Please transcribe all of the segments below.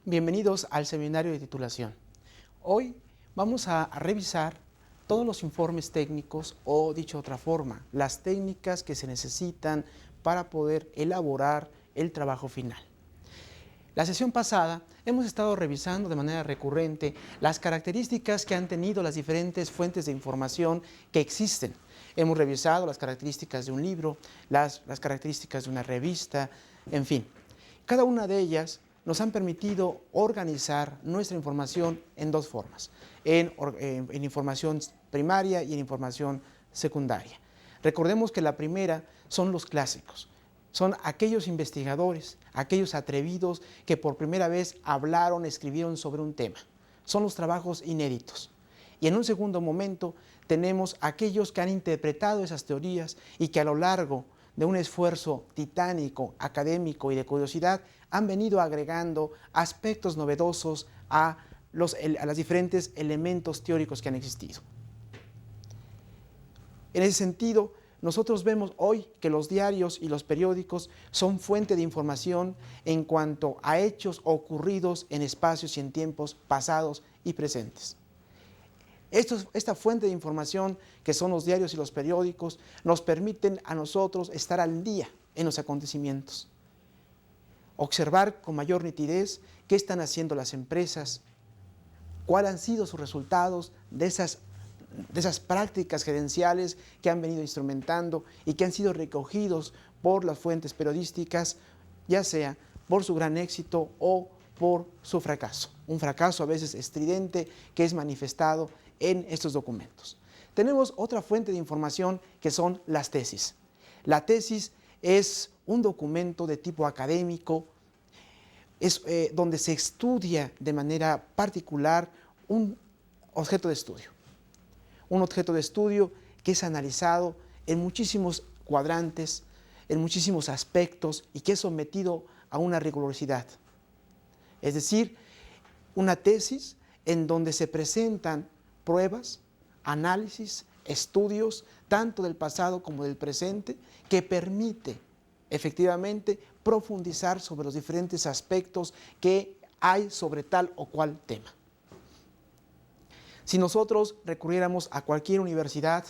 Bienvenidos al seminario de titulación. Hoy vamos a revisar todos los informes técnicos o, dicho de otra forma, las técnicas que se necesitan para poder elaborar el trabajo final. La sesión pasada hemos estado revisando de manera recurrente las características que han tenido las diferentes fuentes de información que existen. Hemos revisado las características de un libro, las características de una revista, en fin. Cada una de ellas nos han permitido organizar nuestra información en dos formas, en información primaria y en información secundaria. Recordemos que la primera son los clásicos, son aquellos investigadores, aquellos atrevidos que por primera vez hablaron, escribieron sobre un tema. Son los trabajos inéditos. Y en un segundo momento tenemos aquellos que han interpretado esas teorías y que a lo largo de un esfuerzo titánico, académico y de curiosidad, han venido agregando aspectos novedosos a los diferentes elementos teóricos que han existido. En ese sentido, nosotros vemos hoy que los diarios y los periódicos son fuente de información en cuanto a hechos ocurridos en espacios y en tiempos pasados y presentes. Esta fuente de información, que son los diarios y los periódicos, nos permiten a nosotros estar al día en los acontecimientos. Observar con mayor nitidez qué están haciendo las empresas, cuáles han sido sus resultados de esas prácticas gerenciales que han venido instrumentando y que han sido recogidos por las fuentes periodísticas, ya sea por su gran éxito o por su fracaso. Un fracaso a veces estridente que es manifestado en estos documentos. Tenemos otra fuente de información que son las tesis. La tesis es un documento de tipo académico, es donde se estudia de manera particular un objeto de estudio. Un objeto de estudio que es analizado en muchísimos cuadrantes, en muchísimos aspectos y que es sometido a una rigurosidad. Es decir, una tesis en donde se presentan pruebas, análisis, estudios, tanto del pasado como del presente, que permite efectivamente profundizar sobre los diferentes aspectos que hay sobre tal o cual tema. Si nosotros recurriéramos a cualquier universidad,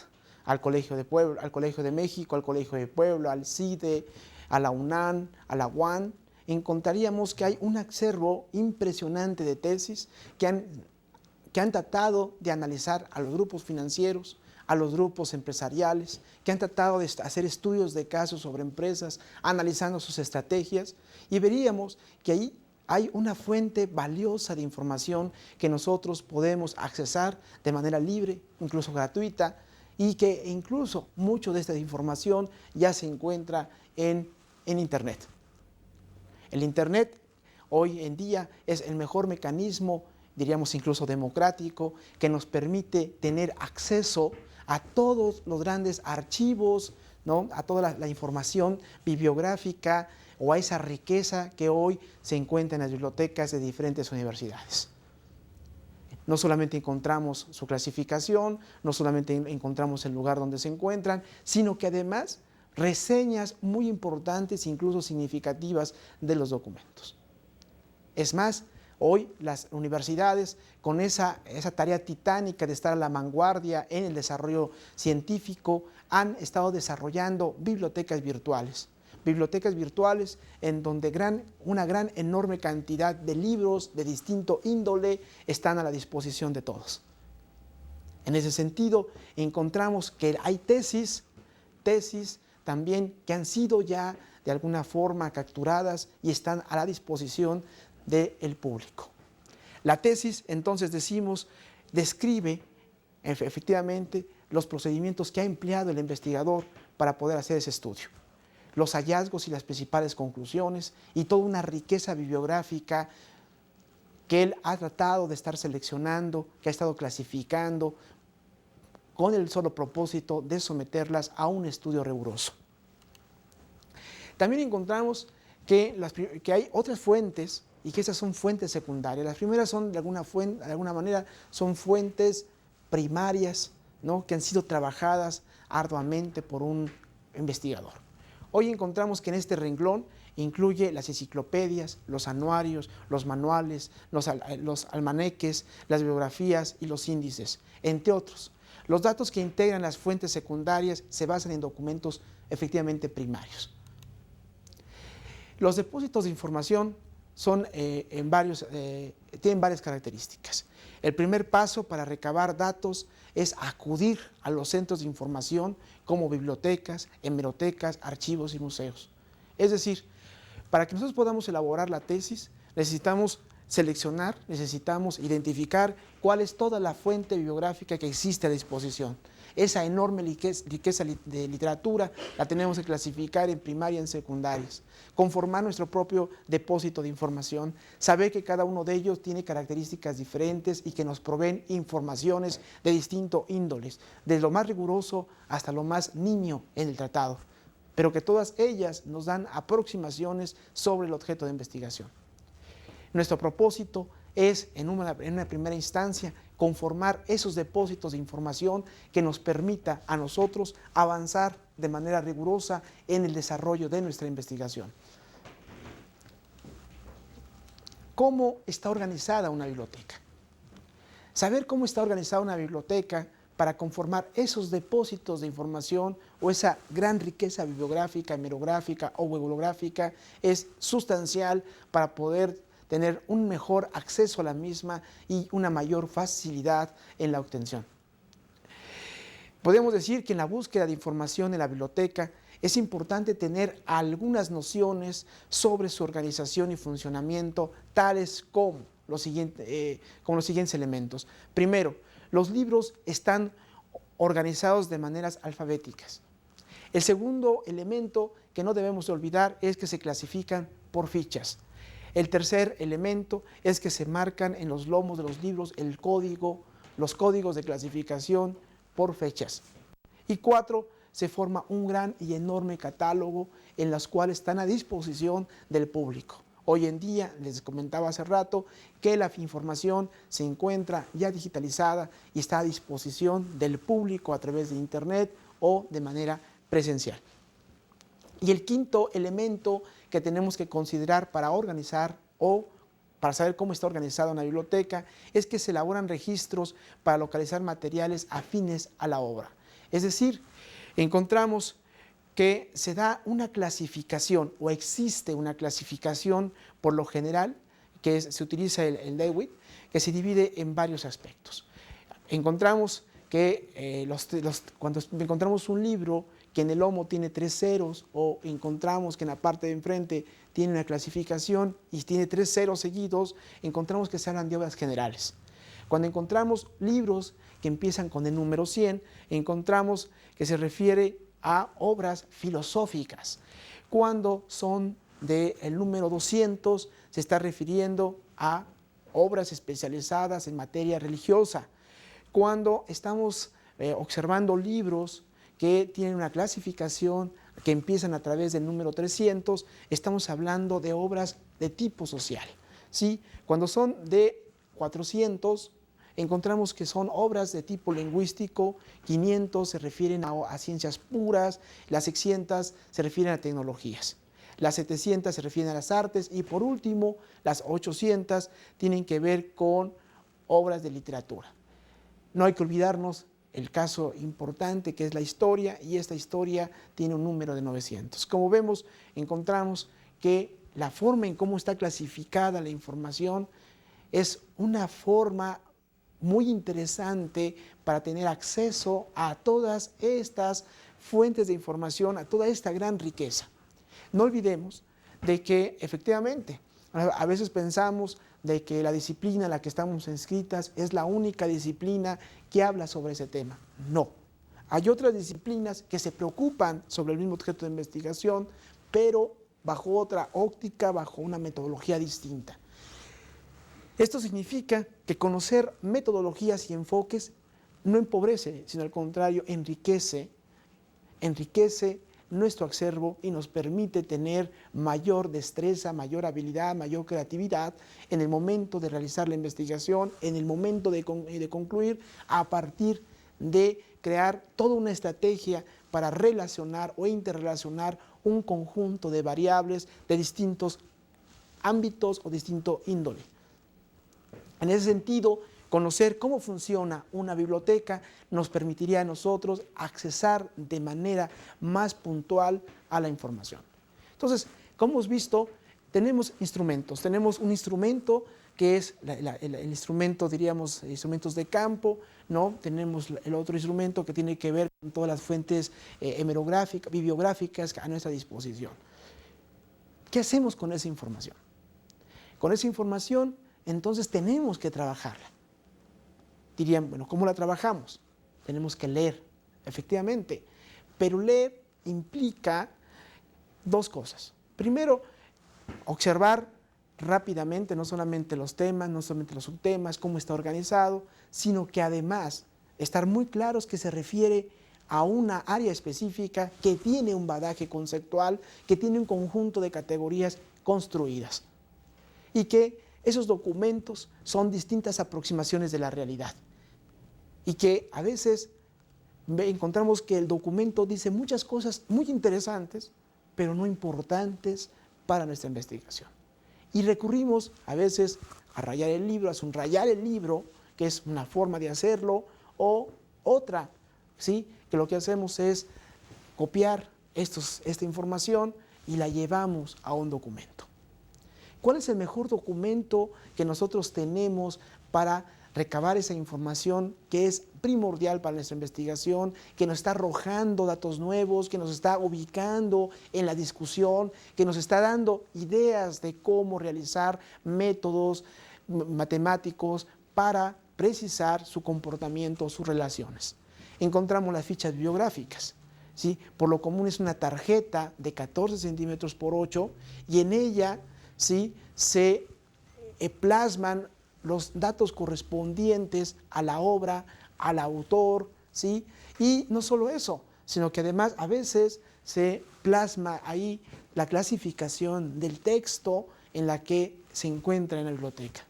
al Colegio de Puebla, al Colegio de México, al Colegio de Puebla, al CIDE, a la UNAM, a la UAM, encontraríamos que hay un acervo impresionante de tesis que han tratado de analizar a los grupos financieros, a los grupos empresariales, que han tratado de hacer estudios de casos sobre empresas, analizando sus estrategias, y veríamos que ahí hay una fuente valiosa de información que nosotros podemos accesar de manera libre, incluso gratuita, y que incluso mucho de esta información ya se encuentra en Internet. El Internet hoy en día es el mejor mecanismo, diríamos incluso democrático, que nos permite tener acceso a todos los grandes archivos, ¿no? A toda la información bibliográfica o a esa riqueza que hoy se encuentra en las bibliotecas de diferentes universidades. No solamente encontramos su clasificación, no solamente encontramos el lugar donde se encuentran, sino que además reseñas muy importantes, incluso significativas, de los documentos. Es más, hoy las universidades, con esa tarea titánica de estar a la vanguardia en el desarrollo científico, han estado desarrollando bibliotecas virtuales en donde una gran enorme cantidad de libros de distinto índole están a la disposición de todos. En ese sentido, encontramos que hay tesis también que han sido ya de alguna forma capturadas y están a la disposición del público. La tesis, entonces decimos, describe efectivamente los procedimientos que ha empleado el investigador para poder hacer ese estudio, los hallazgos y las principales conclusiones y toda una riqueza bibliográfica que él ha tratado de estar seleccionando, que ha estado clasificando con el solo propósito de someterlas a un estudio riguroso. También encontramos que hay otras fuentes y que esas son fuentes secundarias. Las primeras son de alguna manera son fuentes primarias, ¿no? Que han sido trabajadas arduamente por un investigador. Hoy encontramos que en este renglón incluye las enciclopedias, los anuarios, los manuales, los almaneques, las bibliografías y los índices, entre otros. Los datos que integran las fuentes secundarias se basan en documentos efectivamente primarios. Los depósitos de información tienen varias características. El primer paso para recabar datos es acudir a los centros de información como bibliotecas, hemerotecas, archivos y museos. Es decir, para que nosotros podamos elaborar la tesis, necesitamos seleccionar, necesitamos identificar cuál es toda la fuente bibliográfica que existe a disposición. Esa enorme riqueza de literatura la tenemos que clasificar en primaria y en secundarias, conformar nuestro propio depósito de información, saber que cada uno de ellos tiene características diferentes y que nos proveen informaciones de distinto índoles, desde lo más riguroso hasta lo más nimio en el tratado, pero que todas ellas nos dan aproximaciones sobre el objeto de investigación. Nuestro propósito es, en una primera instancia, conformar esos depósitos de información que nos permita a nosotros avanzar de manera rigurosa en el desarrollo de nuestra investigación. ¿Cómo está organizada una biblioteca? Saber cómo está organizada una biblioteca para conformar esos depósitos de información o esa gran riqueza bibliográfica, hemerográfica o bibliográfica es sustancial para poder tener un mejor acceso a la misma y una mayor facilidad en la obtención. Podemos decir que en la búsqueda de información en la biblioteca es importante tener algunas nociones sobre su organización y funcionamiento, tales como los siguientes elementos. Primero, los libros están organizados de maneras alfabéticas. El segundo elemento que no debemos olvidar es que se clasifican por fichas. El tercer elemento es que se marcan en los lomos de los libros los códigos de clasificación por fechas. Y 4, se forma un gran y enorme catálogo en los cuales están a disposición del público. Hoy en día, les comentaba hace rato, que la información se encuentra ya digitalizada y está a disposición del público a través de Internet o de manera presencial. Y el quinto elemento que tenemos que considerar para organizar o para saber cómo está organizada una biblioteca es que se elaboran registros para localizar materiales afines a la obra. Es decir, encontramos que se da una clasificación o existe una clasificación por lo general, se utiliza el DEWIT, que se divide en varios aspectos. Encontramos que cuando encontramos un libro que en el lomo tiene 3 ceros o encontramos que en la parte de enfrente tiene una clasificación y tiene 3 ceros seguidos, encontramos que se hablan de obras generales. Cuando encontramos libros que empiezan con el número 100, encontramos que se refiere a obras filosóficas. Cuando son del número 200, se está refiriendo a obras especializadas en materia religiosa. Cuando estamos observando libros que tienen una clasificación que empiezan a través del número 300, estamos hablando de obras de tipo social, ¿sí? Cuando son de 400, encontramos que son obras de tipo lingüístico, 500 se refieren a ciencias puras, las 600 se refieren a tecnologías, las 700 se refieren a las artes y por último las 800 tienen que ver con obras de literatura. No hay que olvidarnos el caso importante que es la historia, y esta historia tiene un número de 900. Como vemos, encontramos que la forma en cómo está clasificada la información es una forma muy interesante para tener acceso a todas estas fuentes de información, a toda esta gran riqueza. No olvidemos de que efectivamente a veces pensamos de que la disciplina en la que estamos inscritas es la única disciplina que habla sobre ese tema. No. Hay otras disciplinas que se preocupan sobre el mismo objeto de investigación, pero bajo otra óptica, bajo una metodología distinta. Esto significa que conocer metodologías y enfoques no empobrece, sino al contrario, enriquece nuestro acervo y nos permite tener mayor destreza, mayor habilidad, mayor creatividad en el momento de realizar la investigación, en el momento de concluir, a partir de crear toda una estrategia para relacionar o interrelacionar un conjunto de variables de distintos ámbitos o distinto índole. En ese sentido, conocer cómo funciona una biblioteca nos permitiría a nosotros accesar de manera más puntual a la información. Entonces, como hemos visto, tenemos instrumentos. Tenemos un instrumento que es el instrumento, diríamos, instrumentos de campo, ¿no? Tenemos el otro instrumento que tiene que ver con todas las fuentes hemerográficas, bibliográficas a nuestra disposición. ¿Qué hacemos con esa información? Con esa información, entonces, tenemos que trabajarla. Dirían, bueno, ¿cómo la trabajamos? Tenemos que leer, efectivamente. Pero leer implica dos cosas. Primero, observar rápidamente no solamente los temas, no solamente los subtemas, cómo está organizado, sino que además estar muy claros que se refiere a una área específica que tiene un bagaje conceptual, que tiene un conjunto de categorías construidas y que esos documentos son distintas aproximaciones de la realidad y que a veces encontramos que el documento dice muchas cosas muy interesantes, pero no importantes para nuestra investigación. Y recurrimos a veces a rayar el libro, a subrayar el libro, que es una forma de hacerlo, o otra, ¿sí? Que lo que hacemos es copiar esta información y la llevamos a un documento. ¿Cuál es el mejor documento que nosotros tenemos para recabar esa información que es primordial para nuestra investigación, que nos está arrojando datos nuevos, que nos está ubicando en la discusión, que nos está dando ideas de cómo realizar métodos matemáticos para precisar su comportamiento, sus relaciones? Encontramos las fichas bibliográficas, ¿sí? Por lo común es una tarjeta de 14 centímetros por 8 y en ella, ¿sí?, se plasman los datos correspondientes a la obra, al autor, ¿sí? Y no solo eso, sino que además a veces se plasma ahí la clasificación del texto en la que se encuentra en la biblioteca.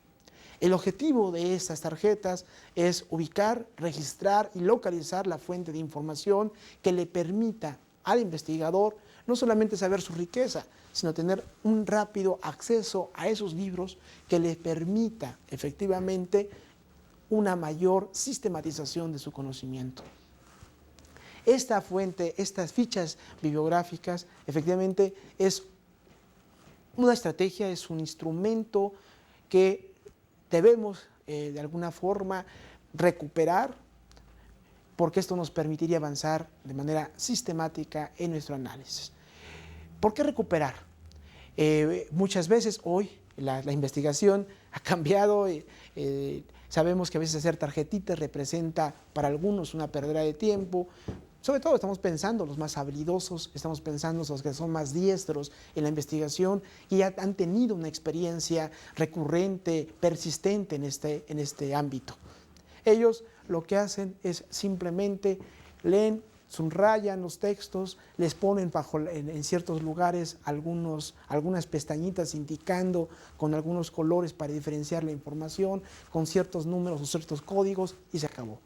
El objetivo de estas tarjetas es ubicar, registrar y localizar la fuente de información que le permita al investigador no solamente saber su riqueza, sino tener un rápido acceso a esos libros que le permita efectivamente una mayor sistematización de su conocimiento. Esta fuente, estas fichas bibliográficas, efectivamente es una estrategia, es un instrumento que debemos de alguna forma recuperar, porque esto nos permitiría avanzar de manera sistemática en nuestro análisis. ¿Por qué recuperar? Muchas veces hoy la investigación ha cambiado, sabemos que a veces hacer tarjetitas representa para algunos una pérdida de tiempo. Sobre todo estamos pensando los más habilidosos, estamos pensando los que son más diestros en la investigación y ya han tenido una experiencia recurrente, persistente en este ámbito. Ellos lo que hacen es simplemente leen, subrayan los textos, les ponen en ciertos lugares algunas pestañitas indicando con algunos colores para diferenciar la información, con ciertos números o ciertos códigos y se acabó.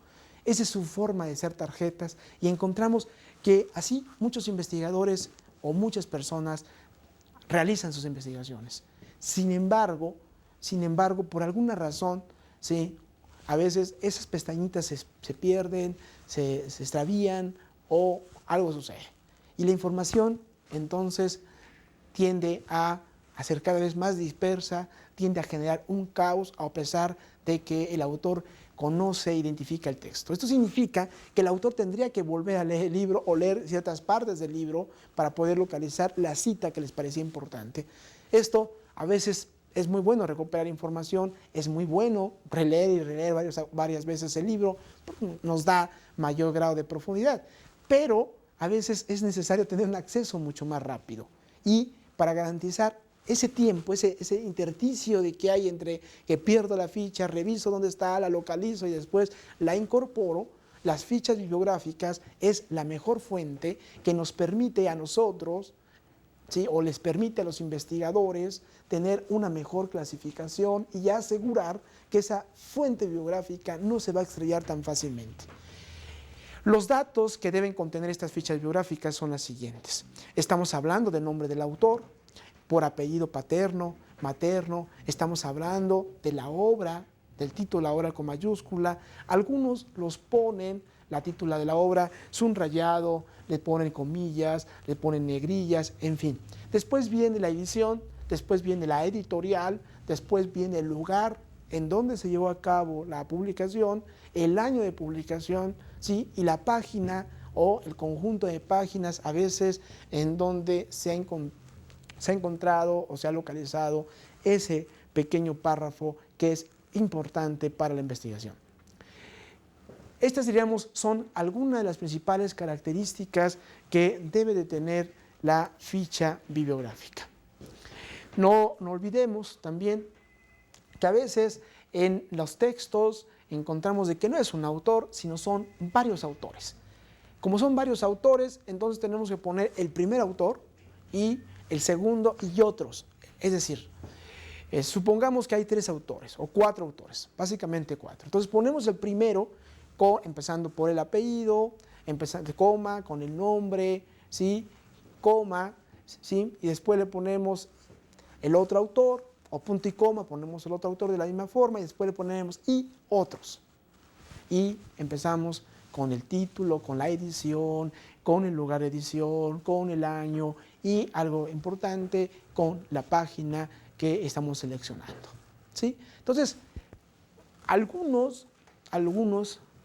Esa es su forma de hacer tarjetas y encontramos que así muchos investigadores o muchas personas realizan sus investigaciones. Sin embargo, por alguna razón, ¿sí?, a veces esas pestañitas se pierden, se extravían o algo sucede. Y la información entonces tiende a ser cada vez más dispersa, tiende a generar un caos a pesar de que el autor conoce e identifica el texto. Esto significa que el autor tendría que volver a leer el libro o leer ciertas partes del libro para poder localizar la cita que les parecía importante. Esto a veces es muy bueno recuperar información, es muy bueno releer y releer varias veces el libro, nos da mayor grado de profundidad, pero a veces es necesario tener un acceso mucho más rápido y para garantizar ese tiempo, ese intersticio de que hay entre que pierdo la ficha, reviso dónde está, la localizo y después la incorporo, las fichas bibliográficas es la mejor fuente que nos permite a nosotros, ¿sí?, o les permite a los investigadores tener una mejor clasificación y asegurar que esa fuente bibliográfica no se va a estrellar tan fácilmente. Los datos que deben contener estas fichas biográficas son las siguientes. Estamos hablando del nombre del autor, por apellido paterno, materno, estamos hablando de la obra, del título de la obra con mayúscula. Algunos los ponen, la títula de la obra, subrayado, le ponen comillas, le ponen negrillas, en fin. Después viene la edición, después viene la editorial, después viene el lugar en donde se llevó a cabo la publicación, el año de publicación, ¿sí? Y la página o el conjunto de páginas a veces en donde se ha encontrado o se ha localizado ese pequeño párrafo que es importante para la investigación. Estas, diríamos, son algunas de las principales características que debe de tener la ficha bibliográfica. No olvidemos también que a veces en los textos encontramos de que no es un autor, sino son varios autores. Como son varios autores, entonces tenemos que poner el primer autor y el segundo y otros. Es decir, supongamos que hay 3 autores o 4 autores, básicamente 4. Entonces ponemos el primero, empezando por el apellido, empezando coma, con el nombre, ¿sí? Coma, ¿sí? Y después le ponemos el otro autor, o punto y coma, ponemos el otro autor de la misma forma, y después le ponemos y otros. Y empezamos con el título, con la edición, con el lugar de edición, con el año y algo importante, con la página que estamos seleccionando, ¿sí? Entonces, algunos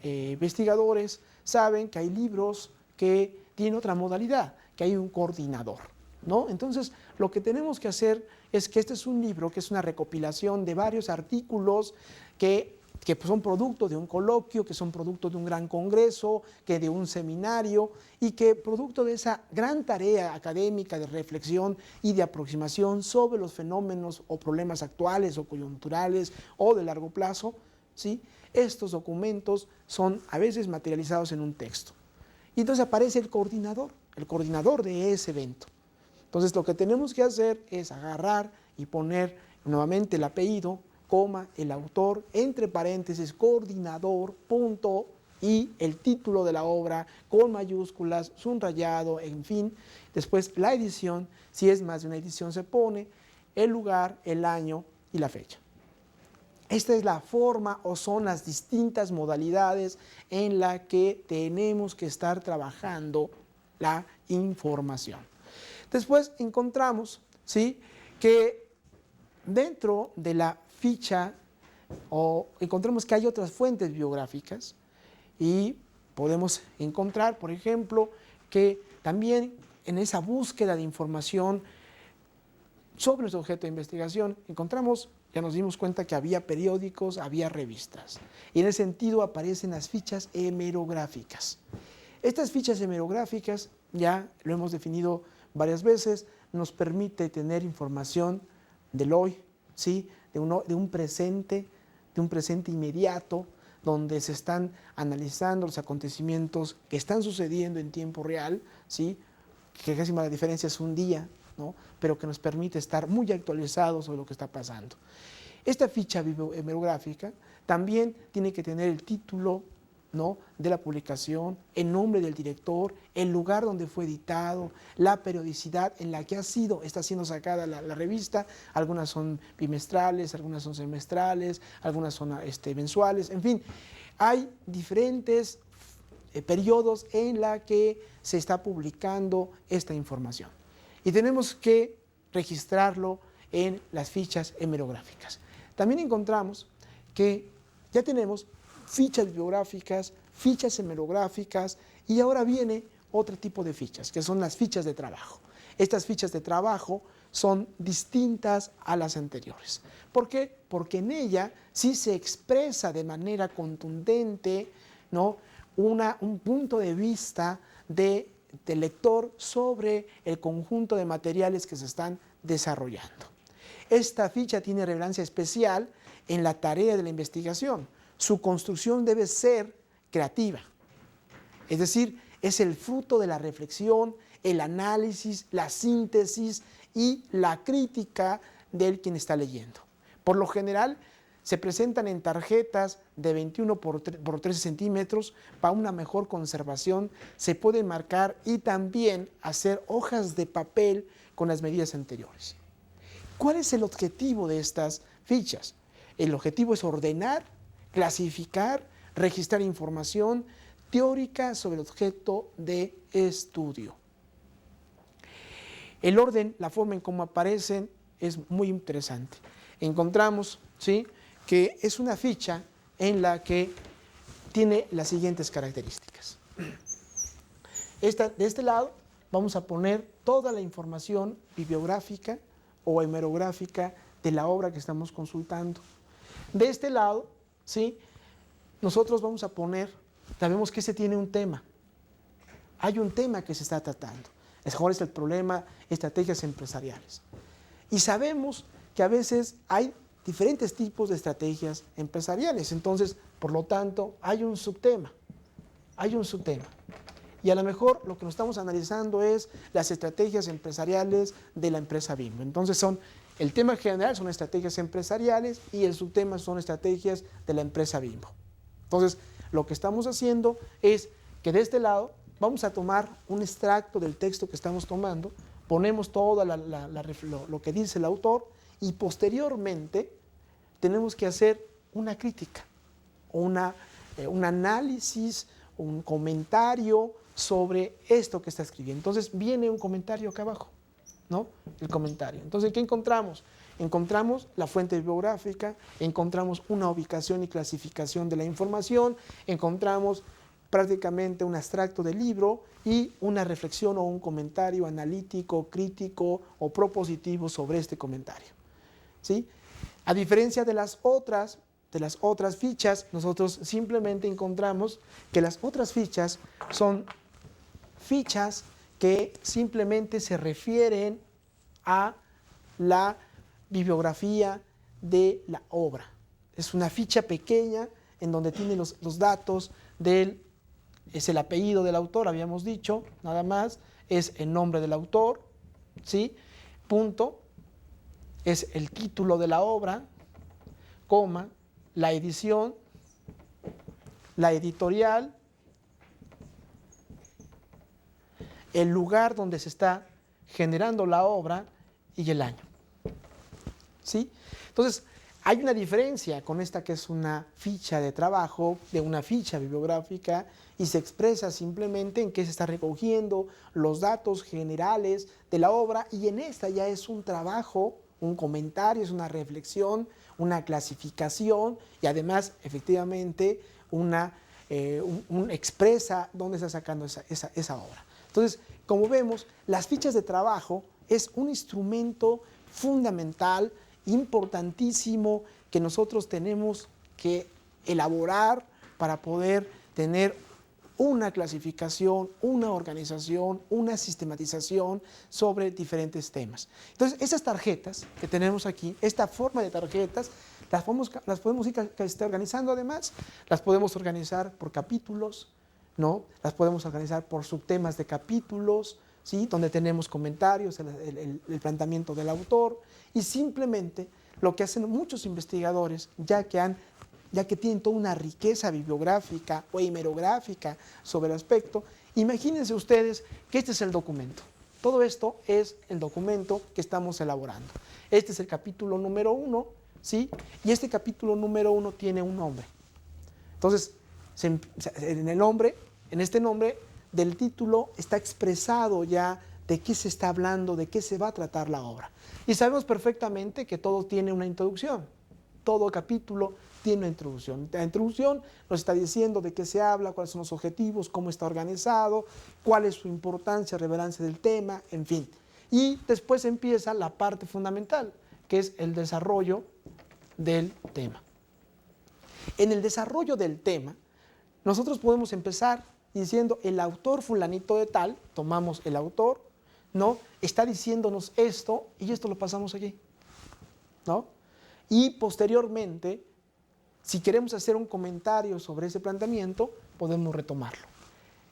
investigadores saben que hay libros que tienen otra modalidad, que hay un coordinador, ¿no? Entonces, lo que tenemos que hacer es que este es un libro que es una recopilación de varios artículos que son producto de un coloquio, que son producto de un gran congreso, que de un seminario, y que producto de esa gran tarea académica de reflexión y de aproximación sobre los fenómenos o problemas actuales o coyunturales o de largo plazo, ¿sí? Estos documentos son a veces materializados en un texto. Y entonces aparece el coordinador de ese evento. Entonces lo que tenemos que hacer es agarrar y poner nuevamente el apellido, coma, el autor, entre paréntesis, coordinador, punto, y el título de la obra con mayúsculas, subrayado, en fin. Después la edición, si es más de una edición se pone el lugar, el año y la fecha. Esta es la forma o son las distintas modalidades en las que tenemos que estar trabajando la información. Después encontramos, ¿sí?, que dentro de la ficha encontramos que hay otras fuentes biográficas y podemos encontrar, por ejemplo, que también en esa búsqueda de información sobre nuestro objeto de investigación encontramos, ya nos dimos cuenta que había periódicos, había revistas, y en ese sentido aparecen las fichas hemerográficas. Estas fichas hemerográficas, ya lo hemos definido varias veces, nos permite tener información del hoy, ¿sí?, de un presente inmediato, donde se están analizando los acontecimientos que están sucediendo en tiempo real, ¿sí?, que casi la diferencia es un día, ¿no?, pero que nos permite estar muy actualizados sobre lo que está pasando. Esta ficha hemerográfica también tiene que tener el título, ¿no?, de la publicación, el nombre del director, el lugar donde fue editado, la periodicidad en la que está siendo sacada la revista. Algunas son bimestrales, algunas son semestrales, algunas son mensuales, en fin. Hay diferentes periodos en la que se está publicando esta información. Y tenemos que registrarlo en las fichas hemerográficas. También encontramos que ya tenemos fichas biográficas, fichas hemerográficas, y ahora viene otro tipo de fichas, que son las fichas de trabajo. Estas fichas de trabajo son distintas a las anteriores. ¿Por qué? Porque en ella sí se expresa de manera contundente, ¿no?, un punto de vista del lector sobre el conjunto de materiales que se están desarrollando. Esta ficha tiene relevancia especial en la tarea de la investigación. Su construcción debe ser creativa, es decir, es el fruto de la reflexión, el análisis, la síntesis y la crítica del quien está leyendo. Por lo general, Se presentan en tarjetas de 21 por 13 centímetros para una mejor conservación. Se pueden marcar y también hacer hojas de papel con las medidas anteriores. ¿Cuál es el objetivo de estas fichas? El objetivo es ordenar, clasificar, registrar información teórica sobre el objeto de estudio. El orden, la forma en cómo aparecen es muy interesante. Encontramos, ¿sí?, que es una ficha en la que tiene las siguientes características. De este lado vamos a poner toda la información bibliográfica o hemerográfica de la obra que estamos consultando. De este lado, ¿sí?, nosotros vamos a poner, sabemos que este tiene un tema. Hay un tema que se está tratando. Mejor es el problema, estrategias empresariales. Y sabemos que a veces hay diferentes tipos de estrategias empresariales. Entonces, por lo tanto, hay un subtema. Y a lo mejor lo que nos estamos analizando es las estrategias empresariales de la empresa Bimbo. Entonces, el tema general son estrategias empresariales y el subtema son estrategias de la empresa Bimbo. Entonces, lo que estamos haciendo es que de este lado vamos a tomar un extracto del texto que estamos tomando, ponemos todo lo que dice el autor y posteriormente tenemos que hacer una crítica, un análisis, un comentario sobre esto que está escribiendo. Entonces viene un comentario acá abajo, ¿no? El comentario. Entonces, ¿qué encontramos? Encontramos la fuente bibliográfica, encontramos una ubicación y clasificación de la información, encontramos prácticamente un extracto del libro y una reflexión o un comentario analítico, crítico o propositivo sobre este comentario, ¿sí? A diferencia de las otras fichas, nosotros simplemente encontramos que las otras fichas son fichas que simplemente se refieren a la bibliografía de la obra. Es una ficha pequeña en donde tiene los datos es el apellido del autor, habíamos dicho, nada más, es el nombre del autor, ¿sí? Punto, es el título de la obra, coma, la edición, la editorial, el lugar donde se está generando la obra y el año, ¿sí? Entonces, hay una diferencia con esta que es una ficha de trabajo, de una ficha bibliográfica, y se expresa simplemente en qué se está recogiendo los datos generales de la obra, y en esta ya es un trabajo, un comentario, es una reflexión, una clasificación, y además, efectivamente, expresa dónde está sacando esa obra. Entonces, como vemos, las fichas de trabajo es un instrumento fundamental, importantísimo, que nosotros tenemos que elaborar para poder tener una clasificación, una organización, una sistematización sobre diferentes temas. Entonces, esas tarjetas que tenemos aquí, esta forma de tarjetas, las podemos ir organizando además, las podemos organizar por capítulos, ¿no? Las podemos organizar por subtemas de capítulos, ¿sí?, donde tenemos comentarios, el planteamiento del autor, y simplemente lo que hacen muchos investigadores, ya que tienen toda una riqueza bibliográfica o hemerográfica sobre el aspecto, imagínense ustedes que este es el documento. Todo esto es el documento que estamos elaborando. Este es el capítulo número 1, ¿sí? Y este capítulo número 1 tiene un nombre. Entonces, en este nombre del título está expresado ya de qué se está hablando, de qué se va a tratar la obra. Y sabemos perfectamente que todo tiene una introducción. Todo capítulo tiene una introducción. La introducción nos está diciendo de qué se habla, cuáles son los objetivos, cómo está organizado, cuál es su importancia, relevancia del tema, en fin. Y después empieza la parte fundamental, que es el desarrollo del tema. En el desarrollo del tema, nosotros podemos empezar diciendo el autor fulanito de tal, tomamos el autor, ¿no? Está diciéndonos esto y esto lo pasamos aquí, ¿no? Y posteriormente, si queremos hacer un comentario sobre ese planteamiento, podemos retomarlo.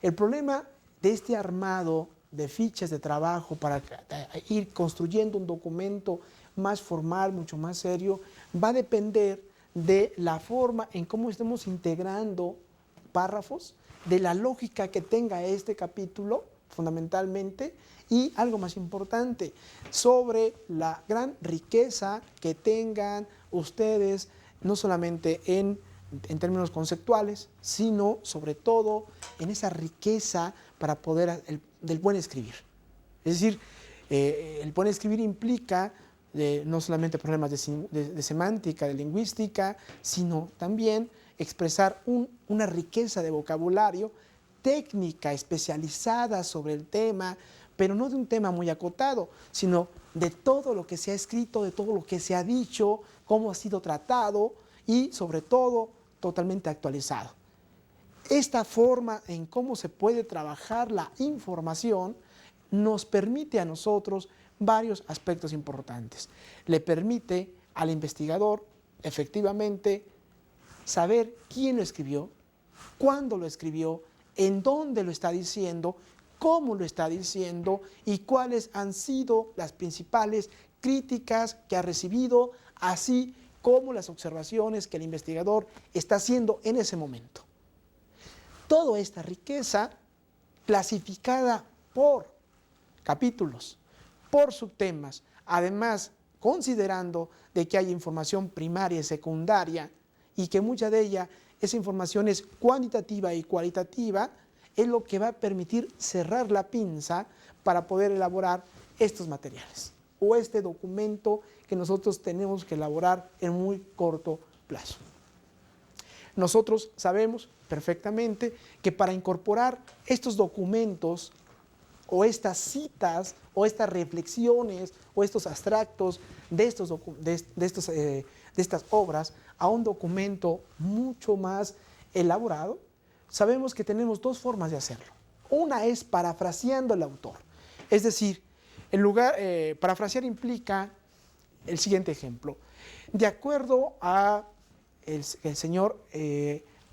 El problema de este armado de fichas de trabajo para ir construyendo un documento más formal, mucho más serio, va a depender de la forma en cómo estemos integrando párrafos, de la lógica que tenga este capítulo, fundamentalmente, y algo más importante, sobre la gran riqueza que tengan ustedes, no solamente en términos conceptuales, sino sobre todo en esa riqueza para poder, del buen escribir. Es decir, el buen escribir implica no solamente problemas de semántica, de lingüística, sino también expresar una riqueza de vocabulario, técnica especializada sobre el tema, pero no de un tema muy acotado, sino de todo lo que se ha escrito, de todo lo que se ha dicho, cómo ha sido tratado y sobre todo totalmente actualizado. Esta forma en cómo se puede trabajar la información nos permite a nosotros varios aspectos importantes. Le permite al investigador efectivamente saber quién lo escribió, cuándo lo escribió, en dónde lo está diciendo, cómo lo está diciendo y cuáles han sido las principales críticas que ha recibido, así como las observaciones que el investigador está haciendo en ese momento. Toda esta riqueza clasificada por capítulos, por subtemas, además considerando de que hay información primaria y secundaria y que mucha de ella, esa información es cuantitativa y cualitativa, es lo que va a permitir cerrar la pinza para poder elaborar estos materiales o este documento que nosotros tenemos que elaborar en muy corto plazo. Nosotros sabemos perfectamente que para incorporar estos documentos o estas citas o estas reflexiones o estos abstractos de estas obras a un documento mucho más elaborado, sabemos que tenemos dos formas de hacerlo. Una es parafraseando al autor. Es decir, parafrasear implica el siguiente ejemplo. De acuerdo a el señor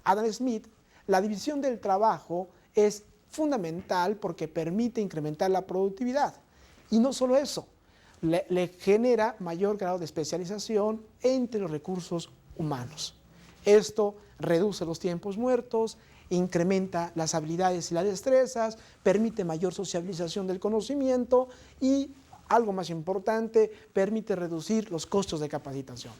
Adam Smith, la división del trabajo es fundamental porque permite incrementar la productividad. Y no solo eso, le genera mayor grado de especialización entre los recursos humanos. Esto reduce los tiempos muertos, incrementa las habilidades y las destrezas, permite mayor sociabilización del conocimiento y, algo más importante, permite reducir los costos de capacitación.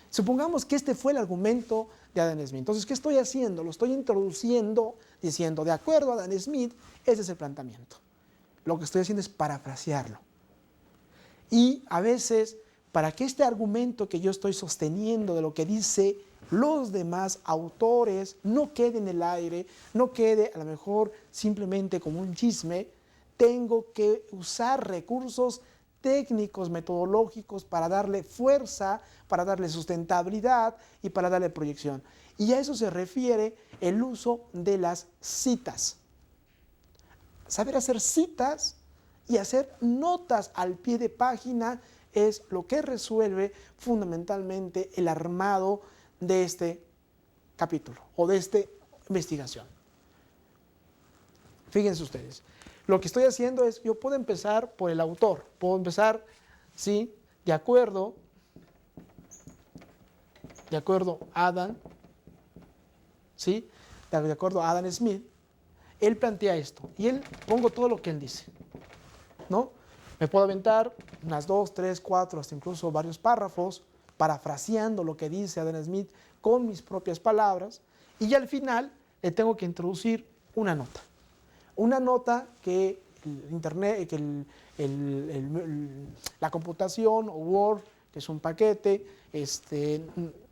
Supongamos que este fue el argumento de Adam Smith. Entonces, ¿qué estoy haciendo? Lo estoy introduciendo diciendo, de acuerdo a Adam Smith, ese es el planteamiento. Lo que estoy haciendo es parafrasearlo. Y a veces, para que este argumento que yo estoy sosteniendo de lo que dice los demás autores no quede en el aire, no quede a lo mejor simplemente como un chisme, tengo que usar recursos técnicos, metodológicos para darle fuerza, para darle sustentabilidad y para darle proyección. Y a eso se refiere el uso de las citas. Saber hacer citas y hacer notas al pie de página es lo que resuelve fundamentalmente el armado de este capítulo o de esta investigación. Fíjense ustedes, lo que estoy haciendo es, yo puedo empezar por el autor, puedo empezar, ¿sí?, de acuerdo a Adam, ¿sí?, de acuerdo a Adam Smith, él plantea esto y él pongo todo lo que él dice, ¿no? Me puedo aventar unas 2, 3, 4, hasta incluso varios párrafos, parafraseando lo que dice Adam Smith con mis propias palabras, y ya al final le tengo que introducir una nota. Una nota que el Internet, que la computación o Word, que es un paquete,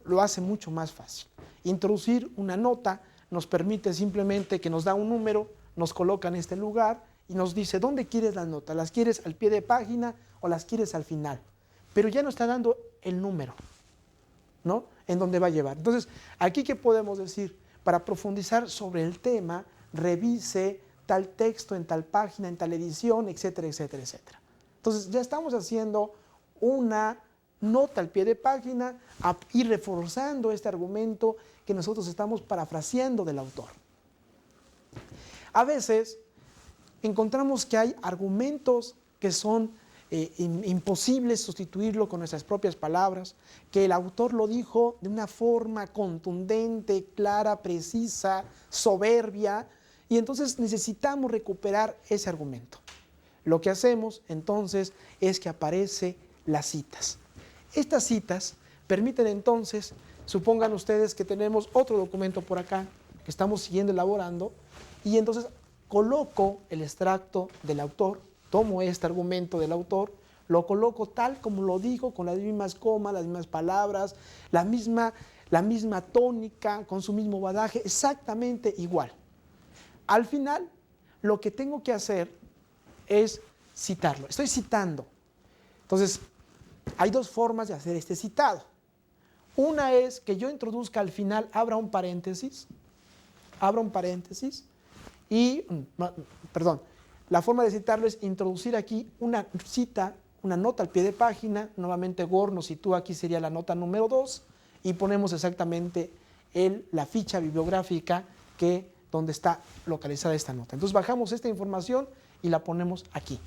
lo hace mucho más fácil. Introducir una nota nos permite simplemente que nos da un número, nos coloca en este lugar y nos dice dónde quieres las notas, las quieres al pie de página o las quieres al final. Pero ya nos está dando el número, ¿no?, en dónde va a llevar. Entonces, aquí, ¿qué podemos decir? Para profundizar sobre el tema, revise tal texto en tal página, en tal edición, etcétera, etcétera, etcétera. Entonces, ya estamos haciendo una nota al pie de página y reforzando este argumento que nosotros estamos parafraseando del autor. A veces encontramos que hay argumentos que son imposible sustituirlo con nuestras propias palabras, que el autor lo dijo de una forma contundente, clara, precisa, soberbia, y entonces necesitamos recuperar ese argumento. Lo que hacemos entonces es que aparecen las citas. Estas citas permiten entonces, supongan ustedes que tenemos otro documento por acá, que estamos siguiendo elaborando, y entonces coloco el extracto del autor, tomo este argumento del autor, lo coloco tal como lo dijo, con las mismas comas, las mismas palabras, la misma tónica, con su mismo badaje, exactamente igual. Al final, lo que tengo que hacer es citarlo. Estoy citando. Entonces, hay dos formas de hacer este citado. Una es que yo introduzca al final, abra un paréntesis, y, la forma de citarlo es introducir aquí una cita, una nota al pie de página. Nuevamente Gore nos sitúa aquí, sería la nota número 2, y ponemos exactamente la ficha bibliográfica donde está localizada esta nota. Entonces bajamos esta información y la ponemos aquí.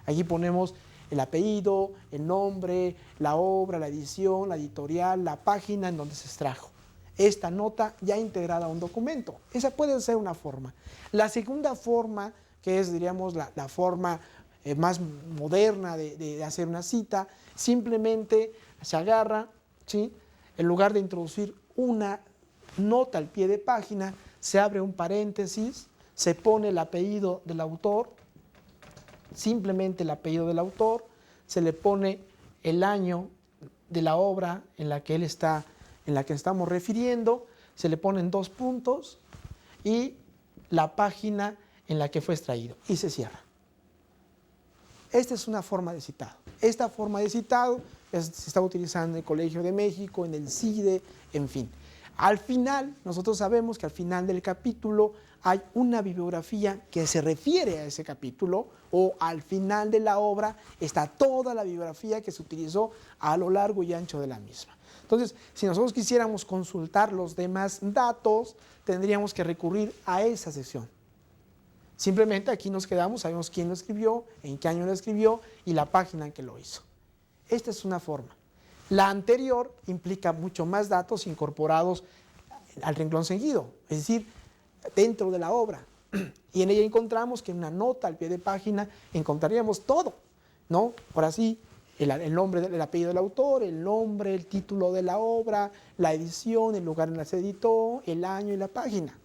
Aquí ponemos el apellido, el nombre, la obra, la edición, la editorial, la página en donde se extrajo esta nota ya integrada a un documento. Esa puede ser una forma. La segunda forma, que es, diríamos, la forma más moderna de hacer una cita, simplemente se agarra, ¿sí? En lugar de introducir una nota al pie de página, se abre un paréntesis, se pone el apellido del autor, simplemente el apellido del autor, se le pone el año de la obra en la que estamos refiriendo, se le ponen 2 puntos y la página en la que fue extraído, y se cierra. Esta es una forma de citado. Esta forma de citado se está utilizando en el Colegio de México, en el CIDE, en fin. Al final, nosotros sabemos que al final del capítulo hay una bibliografía que se refiere a ese capítulo, o al final de la obra está toda la bibliografía que se utilizó a lo largo y ancho de la misma. Entonces, si nosotros quisiéramos consultar los demás datos, tendríamos que recurrir a esa sección. Simplemente aquí nos quedamos, sabemos quién lo escribió, en qué año lo escribió y la página en que lo hizo. Esta es una forma. La anterior implica mucho más datos incorporados al renglón seguido, es decir, dentro de la obra. Y en ella encontramos que en una nota al pie de página encontraríamos todo, ¿no? Ahora sí, el nombre, el apellido del autor, el nombre, el título de la obra, la edición, el lugar en la que se editó, el año y la página.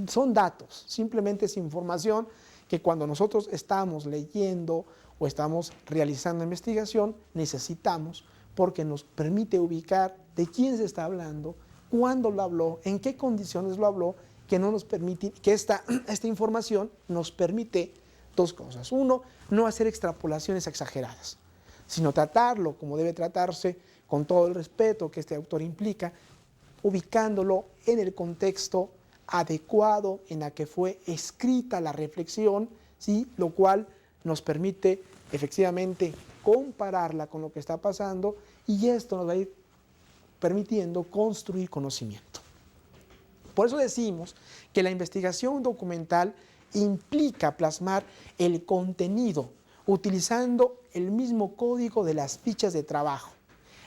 Son datos, simplemente es información que cuando nosotros estamos leyendo o estamos realizando investigación necesitamos, porque nos permite ubicar de quién se está hablando, cuándo lo habló, en qué condiciones lo habló, que no nos permite, que esta información nos permite dos cosas. Uno, no hacer extrapolaciones exageradas, sino tratarlo como debe tratarse, con todo el respeto que este autor implica, ubicándolo en el contexto adecuado en la que fue escrita la reflexión, ¿sí? Lo cual nos permite efectivamente compararla con lo que está pasando, y esto nos va a ir permitiendo construir conocimiento. Por eso decimos que la investigación documental implica plasmar el contenido utilizando el mismo código de las fichas de trabajo.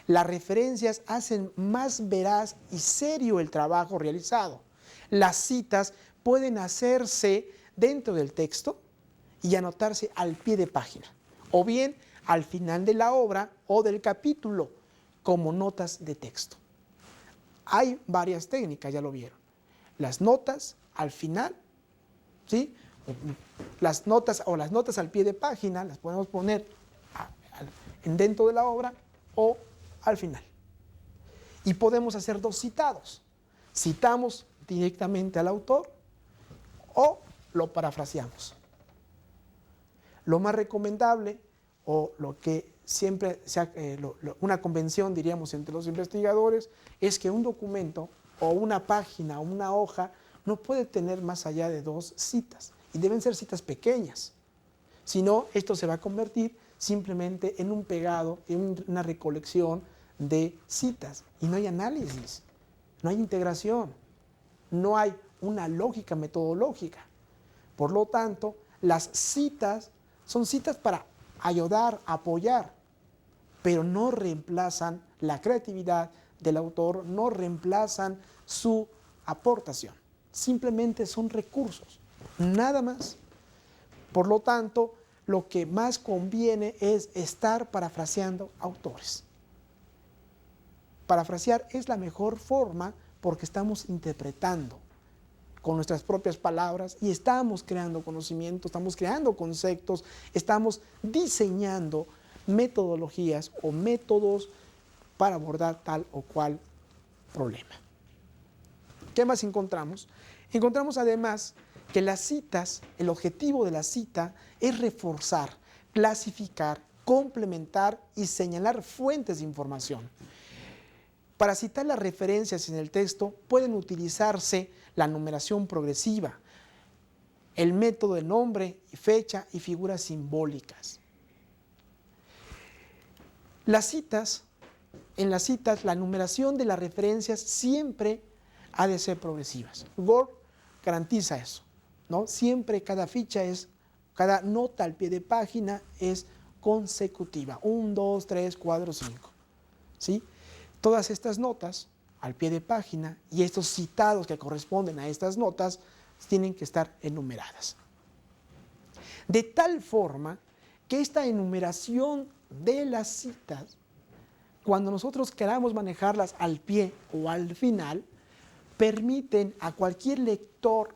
Las referencias hacen más veraz y serio el trabajo realizado. Las citas pueden hacerse dentro del texto y anotarse al pie de página, o bien al final de la obra o del capítulo, como notas de texto. Hay varias técnicas, ya lo vieron. Las notas al final, ¿sí? Las notas al pie de página las podemos poner dentro de la obra o al final. Y podemos hacer 2 citados. Citamos directamente al autor o lo parafraseamos. Lo más recomendable, o lo que siempre una convención, diríamos, entre los investigadores, es que un documento o una página o una hoja no puede tener más allá de 2 citas, y deben ser citas pequeñas. Si no, esto se va a convertir simplemente en un pegado, en una recolección de citas, y no hay análisis, no hay integración, no hay una lógica metodológica. Por lo tanto, las citas son citas para ayudar, apoyar, pero no reemplazan la creatividad del autor, no reemplazan su aportación. Simplemente son recursos, nada más. Por lo tanto, lo que más conviene es estar parafraseando autores. Parafrasear es la mejor forma porque estamos interpretando con nuestras propias palabras y estamos creando conocimiento, estamos creando conceptos, estamos diseñando metodologías o métodos para abordar tal o cual problema. ¿Qué más encontramos? Encontramos además que las citas, el objetivo de la cita es reforzar, clasificar, complementar y señalar fuentes de información. Para citar las referencias en el texto pueden utilizarse la numeración progresiva, el método de nombre, fecha y figuras simbólicas. En las citas, la numeración de las referencias siempre ha de ser progresivas. Word garantiza eso, ¿no? Siempre cada nota al pie de página es consecutiva. 1, 2, 3, 4, 5. ¿Sí? Todas estas notas al pie de página y estos citados que corresponden a estas notas tienen que estar enumeradas. De tal forma que esta enumeración de las citas, cuando nosotros queramos manejarlas al pie o al final, permiten a cualquier lector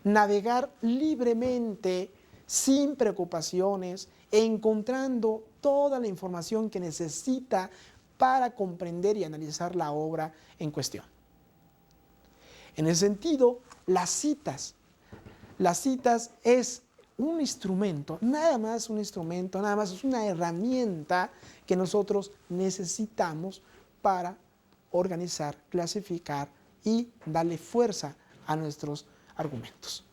navegar libremente, sin preocupaciones, encontrando toda la información que necesita para comprender y analizar la obra en cuestión. En ese sentido, las citas es un instrumento, nada más un instrumento, nada más es una herramienta que nosotros necesitamos para organizar, clasificar y darle fuerza a nuestros argumentos.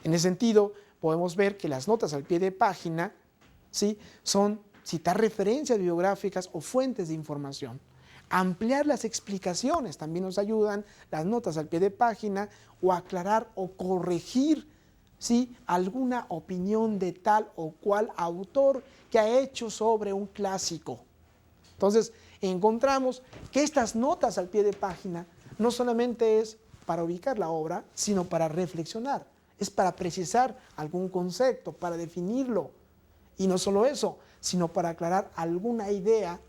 En ese sentido, podemos ver que las notas al pie de página, ¿sí?, son citar referencias bibliográficas o fuentes de información. Ampliar las explicaciones también nos ayudan las notas al pie de página, o aclarar o corregir, ¿sí?, alguna opinión de tal o cual autor que ha hecho sobre un clásico. Entonces, encontramos que estas notas al pie de página no solamente es para ubicar la obra, sino para reflexionar, es para precisar algún concepto, para definirlo. Y no solo eso, sino para aclarar alguna idea,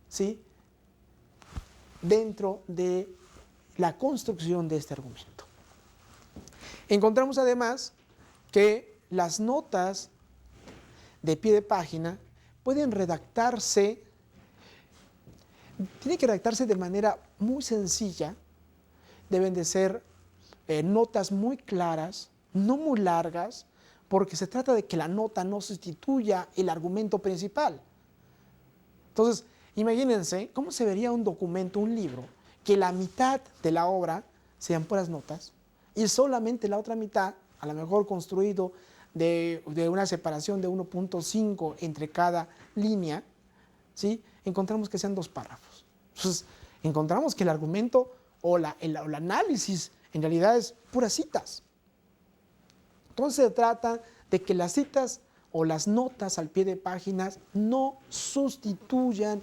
¿sí?, dentro de la construcción de este argumento. Encontramos además que las notas de pie de página pueden redactarse, tiene que redactarse de manera muy sencilla, deben de ser notas muy claras, no muy largas, porque se trata de que la nota no sustituya el argumento principal. Entonces, imagínense cómo se vería un documento, un libro, que la mitad de la obra sean puras notas y solamente la otra mitad, a lo mejor construido de una separación de 1.5 entre cada línea, ¿sí?, encontramos que sean 2 párrafos. Entonces, encontramos que el argumento o el análisis en realidad es puras citas. Entonces se trata de que las citas o las notas al pie de páginas no sustituyan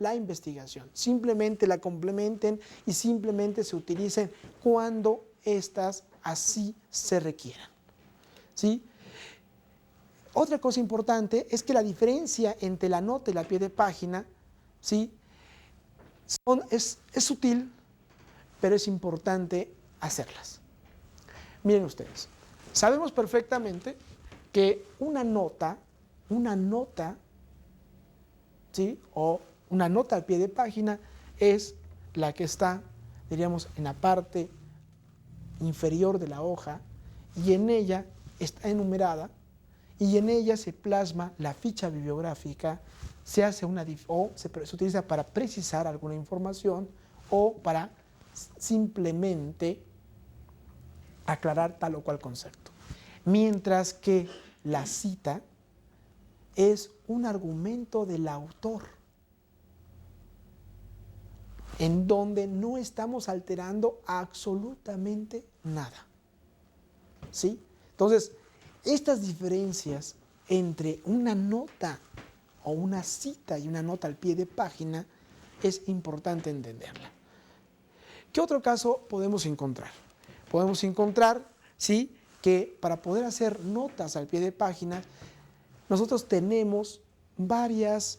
la investigación, simplemente la complementen y simplemente se utilicen cuando éstas así se requieran, ¿sí? Otra cosa importante es que la diferencia entre la nota y la pie de página, ¿sí?, es sutil, pero es importante hacerlas. Miren ustedes, sabemos perfectamente que una nota, ¿sí?, o una nota al pie de página es la que está, diríamos, en la parte inferior de la hoja y en ella está enumerada y en ella se plasma la ficha bibliográfica, se utiliza para precisar alguna información o para simplemente aclarar tal o cual concepto. Mientras que la cita es un argumento del autor, en donde no estamos alterando absolutamente nada, ¿sí? Entonces, estas diferencias entre una nota o una cita y una nota al pie de página es importante entenderla. ¿Qué otro caso podemos encontrar? Podemos encontrar, ¿sí?, que para poder hacer notas al pie de página, nosotros tenemos varias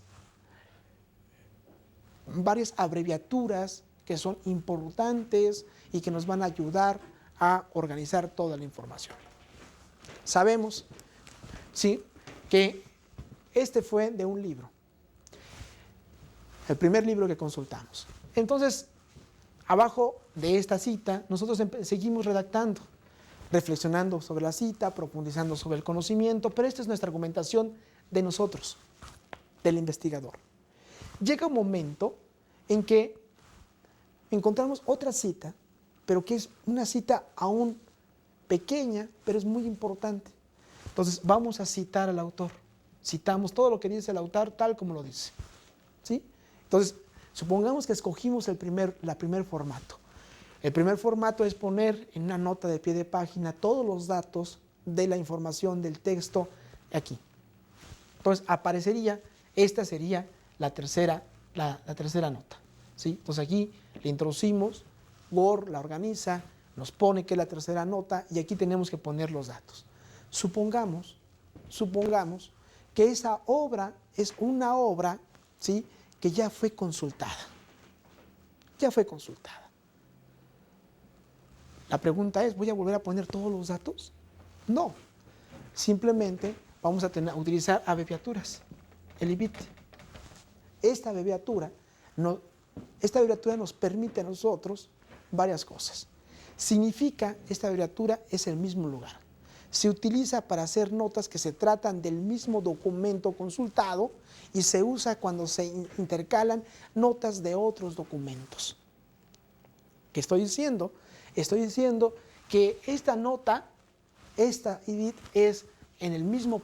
abreviaturas que son importantes y que nos van a ayudar a organizar toda la información. Sabemos, ¿sí?, que este fue de un libro, el primer libro que consultamos. Entonces, abajo de esta cita, nosotros seguimos redactando, reflexionando sobre la cita, profundizando sobre el conocimiento, pero esta es nuestra argumentación de nosotros, del investigador. Llega un momento en que encontramos otra cita, pero que es una cita aún pequeña, pero es muy importante. Entonces vamos a citar al autor. Citamos todo lo que dice el autor tal como lo dice, ¿sí? Entonces, supongamos que escogimos el primer formato. El primer formato es poner en una nota de pie de página todos los datos de la información del texto aquí. Entonces aparecería, esta sería la tercera nota, ¿sí? Entonces aquí le introducimos, Word la organiza, nos pone que es la tercera nota y aquí tenemos que poner los datos. Supongamos que esa obra es una obra, ¿sí?, que ya fue consultada. Ya fue consultada. La pregunta es, ¿voy a volver a poner todos los datos? No. Simplemente vamos a utilizar abreviaturas, el IBIT. Esta abreviatura nos permite a nosotros varias cosas. Significa, esta abreviatura es el mismo lugar. Se utiliza para hacer notas que se tratan del mismo documento consultado y se usa cuando se intercalan notas de otros documentos. ¿Qué estoy diciendo? Estoy diciendo que esta nota, esta IBIT, es del mismo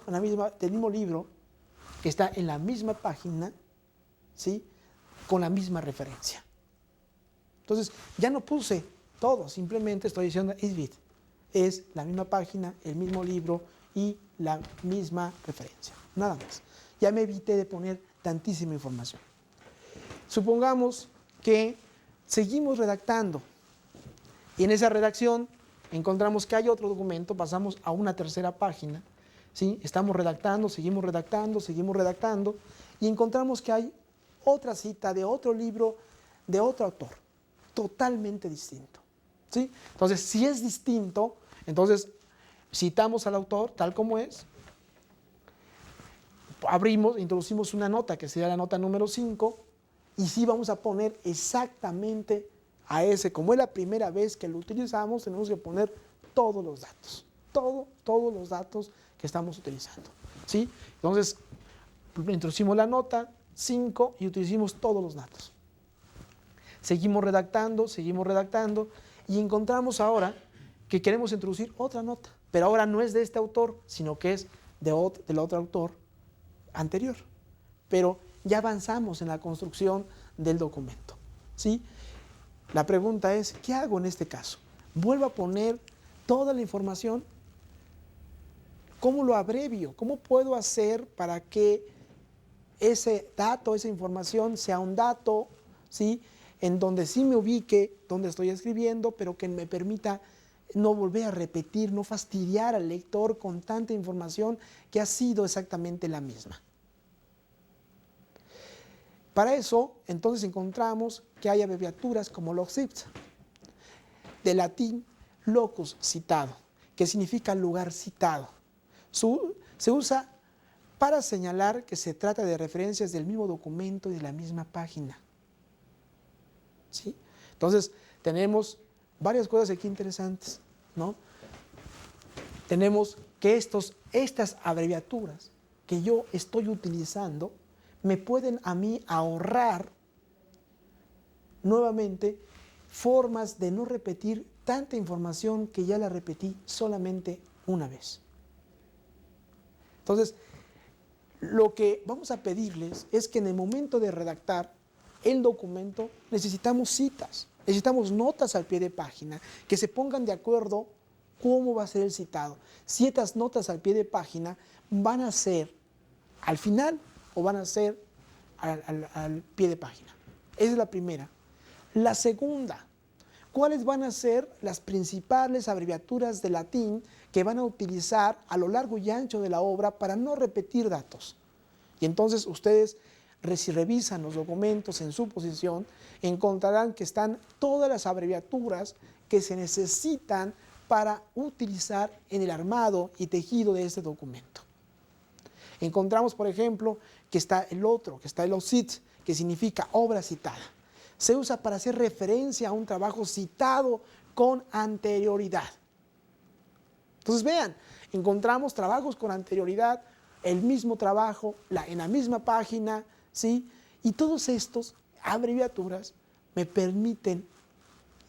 libro, que está en la misma página, ¿sí?, con la misma referencia. Entonces, ya no puse todo, simplemente estoy diciendo IBIT. Es la misma página, el mismo libro y la misma referencia. Nada más. Ya me evité de poner tantísima información. Supongamos que seguimos redactando y en esa redacción encontramos que hay otro documento, pasamos a una tercera página, ¿sí? Estamos redactando, seguimos redactando y encontramos que hay otra cita de otro libro, de otro autor, totalmente distinto, ¿sí? Entonces, si es distinto, entonces citamos al autor tal como es, introducimos una nota que sería la nota número 5 y sí vamos a poner exactamente a ese, como es la primera vez que lo utilizamos, tenemos que poner todos los datos, todos los datos que estamos utilizando, ¿sí? Entonces, introducimos la nota 5 y utilizamos todos los datos. Seguimos redactando y encontramos ahora que queremos introducir otra nota, pero ahora no es de este autor, sino que es del otro autor anterior. Pero ya avanzamos en la construcción del documento, ¿sí? La pregunta es, ¿qué hago en este caso? ¿Vuelvo a poner toda la información? ¿Cómo lo abrevio? ¿Cómo puedo hacer para que ese dato, esa información sea un dato, ¿sí?, en donde sí me ubique donde estoy escribiendo, pero que me permita no volver a repetir, no fastidiar al lector con tanta información que ha sido exactamente la misma? Para eso, entonces encontramos que hay abreviaturas como LOCIT, de latín locus citado, que significa lugar citado. Se usa para señalar que se trata de referencias del mismo documento y de la misma página, ¿sí? Entonces, tenemos varias cosas aquí interesantes, ¿no? Tenemos que estas abreviaturas que yo estoy utilizando me pueden a mí ahorrar nuevamente formas de no repetir tanta información que ya la repetí solamente una vez. Entonces, lo que vamos a pedirles es que en el momento de redactar el documento necesitamos citas, necesitamos notas al pie de página que se pongan de acuerdo cómo va a ser el citado. Si estas notas al pie de página van a ser al final o van a ser al pie de página. Esa es la primera. La segunda, ¿cuáles van a ser las principales abreviaturas de latín que van a utilizar a lo largo y ancho de la obra para no repetir datos? Y entonces ustedes, si revisan los documentos en su posición, encontrarán que están todas las abreviaturas que se necesitan para utilizar en el armado y tejido de este documento. Encontramos, por ejemplo, que está el OCIT, que significa obra citada. Se usa para hacer referencia a un trabajo citado con anterioridad. Entonces vean, encontramos trabajos con anterioridad, el mismo trabajo, en la misma página, ¿sí? Y todos estos abreviaturas me permiten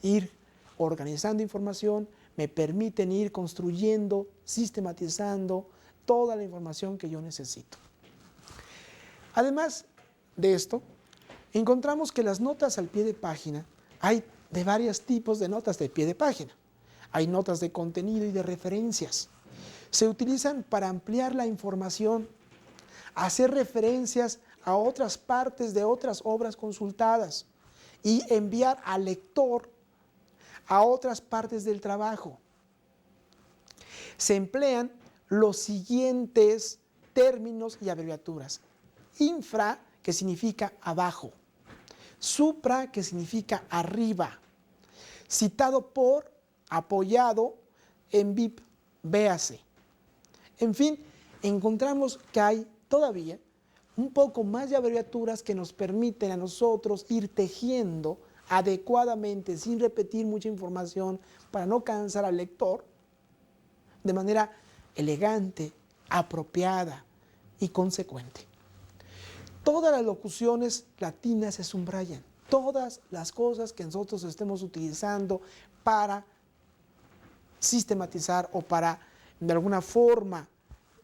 ir organizando información, me permiten ir construyendo, sistematizando toda la información que yo necesito. Además de esto, encontramos que las notas al pie de página, hay de varios tipos de notas de pie de página. Hay notas de contenido y de referencias. Se utilizan para ampliar la información, hacer referencias a otras partes de otras obras consultadas y enviar al lector a otras partes del trabajo. Se emplean los siguientes términos y abreviaturas. Infra, que significa abajo. Supra, que significa arriba. Citado por, apoyado, en VIP, véase. En fin, encontramos que hay todavía un poco más de abreviaturas que nos permiten a nosotros ir tejiendo adecuadamente, sin repetir mucha información, para no cansar al lector, de manera elegante, apropiada y consecuente. Todas las locuciones latinas se subrayan. Todas las cosas que nosotros estemos utilizando para sistematizar o para, de alguna forma,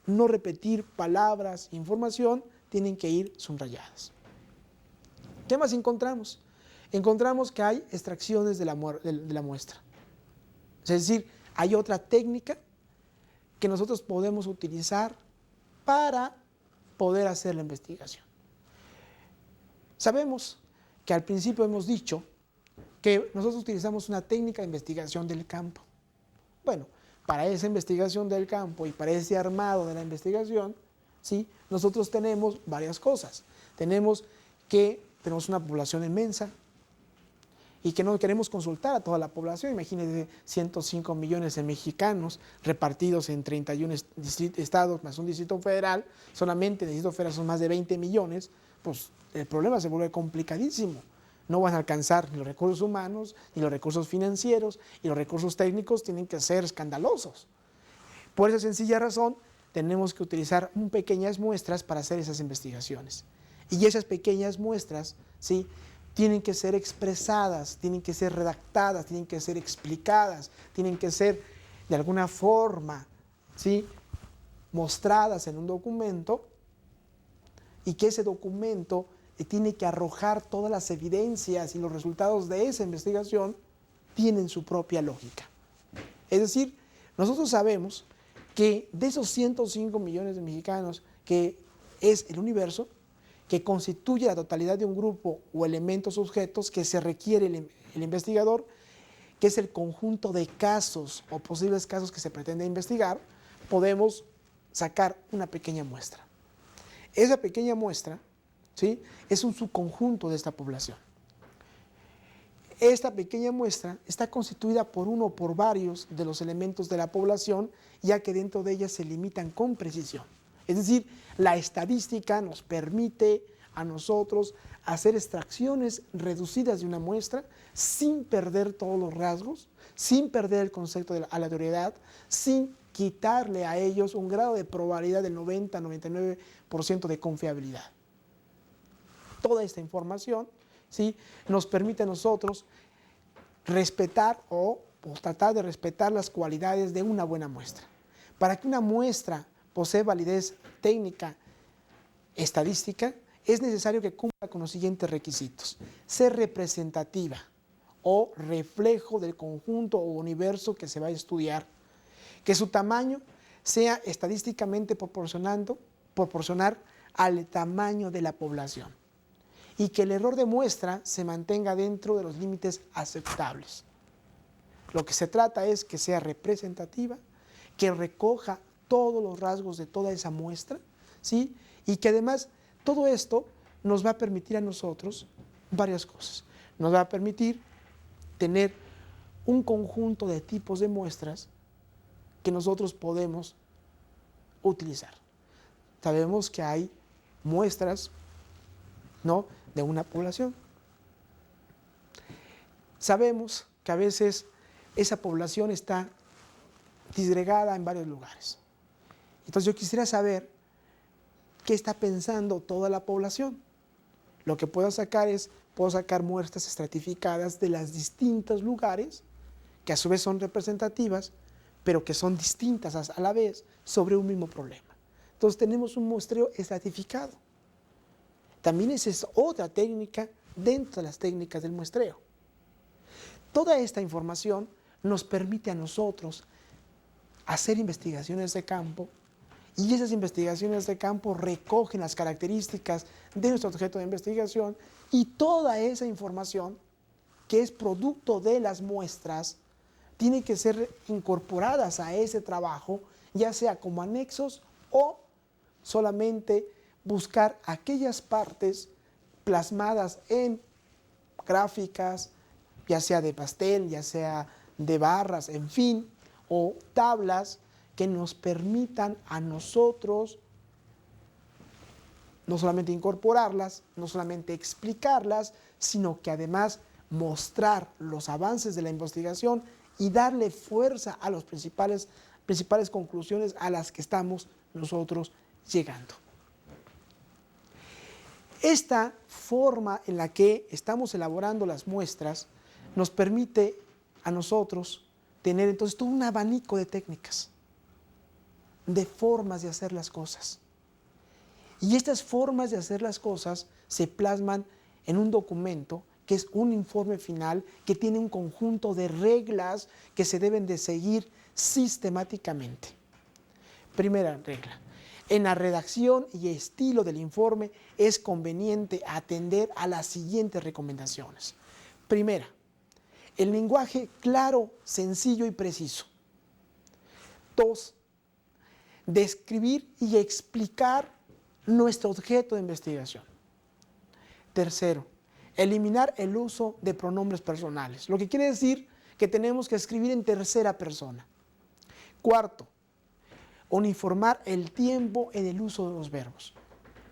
no repetir palabras, información, tienen que ir subrayadas. ¿Qué más encontramos? Encontramos que hay extracciones de la muestra. Es decir, hay otra técnica que nosotros podemos utilizar para poder hacer la investigación. Sabemos que al principio hemos dicho que nosotros utilizamos una técnica de investigación del campo. Bueno, para esa investigación del campo y para ese armado de la investigación, ¿sí?, nosotros tenemos varias cosas. Tenemos una población inmensa y que no queremos consultar a toda la población. Imagínense 105 millones de mexicanos repartidos en 31 estados más un distrito federal. Solamente en el distrito federal son más de 20 millones. Pues el problema se vuelve complicadísimo. No van a alcanzar ni los recursos humanos, ni los recursos financieros, y los recursos técnicos tienen que ser escandalosos. Por esa sencilla razón, tenemos que utilizar pequeñas muestras para hacer esas investigaciones. Y esas pequeñas muestras, ¿sí?, tienen que ser expresadas, tienen que ser redactadas, tienen que ser explicadas, tienen que ser de alguna forma, ¿sí?, mostradas en un documento, y que ese documento tiene que arrojar todas las evidencias y los resultados de esa investigación tienen su propia lógica. Es decir, nosotros sabemos que de esos 105 millones de mexicanos, que es el universo, que constituye la totalidad de un grupo o elementos objetos que se requiere el investigador, que es el conjunto de casos o posibles casos que se pretende investigar, podemos sacar una pequeña muestra. Esa pequeña muestra, ¿sí?, es un subconjunto de esta población. Esta pequeña muestra está constituida por uno o por varios de los elementos de la población, ya que dentro de ella se limitan con precisión. Es decir, la estadística nos permite a nosotros hacer extracciones reducidas de una muestra sin perder todos los rasgos, sin perder el concepto de la aleatoriedad, sin quitarle a ellos un grado de probabilidad del 90-99% de confiabilidad. Toda esta información, ¿sí?, nos permite a nosotros respetar o tratar de respetar las cualidades de una buena muestra. Para que una muestra posea validez técnica, estadística, es necesario que cumpla con los siguientes requisitos: ser representativa o reflejo del conjunto o universo que se va a estudiar, que su tamaño sea estadísticamente proporcional al tamaño de la población y que el error de muestra se mantenga dentro de los límites aceptables. Lo que se trata es que sea representativa, que recoja todos los rasgos de toda esa muestra, ¿sí? Y que además todo esto nos va a permitir a nosotros varias cosas. Nos va a permitir tener un conjunto de tipos de muestras que nosotros podemos utilizar. Sabemos que hay muestras, ¿no?, de una población. Sabemos que a veces esa población está disgregada en varios lugares. Entonces yo quisiera saber qué está pensando toda la población. Lo que puedo sacar muestras estratificadas de los distintos lugares, que a su vez son representativas, pero que son distintas a la vez sobre un mismo problema. Entonces tenemos un muestreo estratificado. También esa es otra técnica dentro de las técnicas del muestreo. Toda esta información nos permite a nosotros hacer investigaciones de campo, y esas investigaciones de campo recogen las características de nuestro objeto de investigación, y toda esa información que es producto de las muestras tiene que ser incorporadas a ese trabajo, ya sea como anexos o solamente buscar aquellas partes plasmadas en gráficas, ya sea de pastel, ya sea de barras, en fin, o tablas que nos permitan a nosotros no solamente incorporarlas, no solamente explicarlas, sino que además mostrar los avances de la investigación y darle fuerza a las principales conclusiones a las que estamos nosotros llegando. Esta forma en la que estamos elaborando las muestras nos permite a nosotros tener entonces todo un abanico de técnicas, de formas de hacer las cosas. Y estas formas de hacer las cosas se plasman en un documento que es un informe final que tiene un conjunto de reglas que se deben de seguir sistemáticamente. Primera regla: en la redacción y estilo del informe es conveniente atender a las siguientes recomendaciones. Primera, el lenguaje claro, sencillo y preciso. 2, describir y explicar nuestro objeto de investigación. Tercero, eliminar el uso de pronombres personales, lo que quiere decir que tenemos que escribir en tercera persona. Cuarto, uniformar el tiempo en el uso de los verbos.